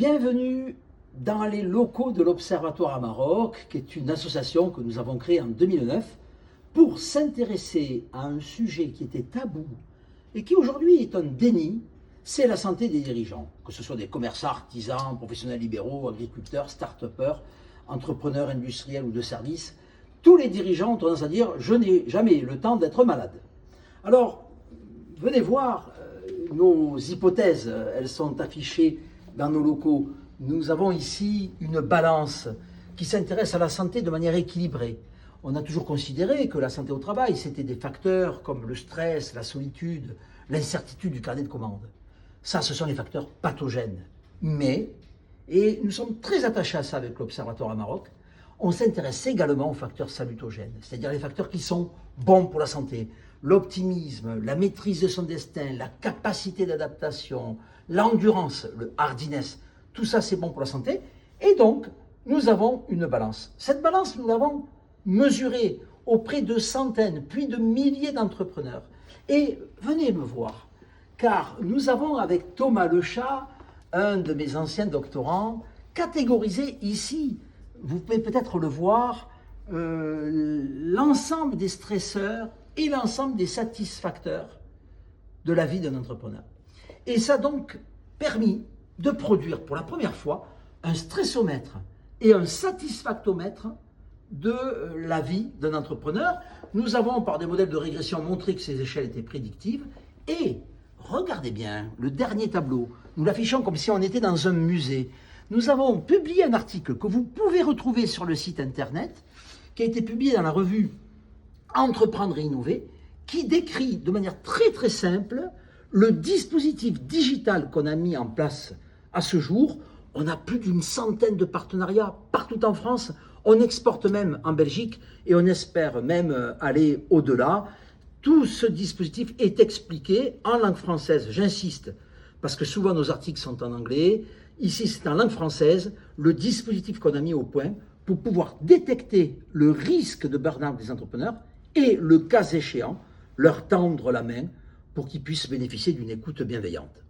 Bienvenue dans les locaux de l'Observatoire à Maroc, qui est une association que nous avons créée en 2009 pour s'intéresser à un sujet qui était tabou et qui aujourd'hui est un déni, c'est la santé des dirigeants, que ce soit des commerçants, artisans, professionnels libéraux, agriculteurs, start-upers, entrepreneurs industriels ou de services. Tous les dirigeants ont tendance à dire « je n'ai jamais le temps d'être malade ». Alors, venez voir, nos hypothèses, elles sont affichées dans nos locaux. Nous avons ici une balance qui s'intéresse à la santé de manière équilibrée. On a toujours considéré que la santé au travail, c'était des facteurs comme le stress, la solitude, l'incertitude du carnet de commandes. Ça, ce sont les facteurs pathogènes. Mais, et nous sommes très attachés à ça avec l'Observatoire à Maroc, on s'intéresse également aux facteurs salutogènes, c'est-à-dire les facteurs qui sont bons pour la santé. L'optimisme, la maîtrise de son destin, la capacité d'adaptation, l'endurance, le hardiness, tout ça c'est bon pour la santé. Et donc, nous avons une balance. Cette balance, nous l'avons mesurée auprès de centaines, puis de milliers d'entrepreneurs. Et venez me voir, car nous avons avec Thomas Lechat, un de mes anciens doctorants, catégorisé ici, vous pouvez peut-être le voir, l'ensemble des stresseurs et l'ensemble des satisfacteurs de la vie d'un entrepreneur. Et ça a donc permis de produire pour la première fois un stressomètre et un satisfactomètre de la vie d'un entrepreneur. Nous avons, par des modèles de régression, montré que ces échelles étaient prédictives. Et regardez bien, le dernier tableau, nous l'affichons comme si on était dans un musée. Nous avons publié un article que vous pouvez retrouver sur le site internet, qui a été publié dans la revue Entreprendre et Innover, qui décrit de manière très simple le dispositif digital qu'on a mis en place à ce jour. On a plus d'une centaine de partenariats partout en France, on exporte même en Belgique et on espère même aller au-delà. Tout ce dispositif est expliqué en langue française, j'insiste, parce que souvent nos articles sont en anglais. Ici, c'est en langue française, le dispositif qu'on a mis au point pour pouvoir détecter le risque de burn-out des entrepreneurs et, le cas échéant, leur tendre la main pour qu'ils puissent bénéficier d'une écoute bienveillante.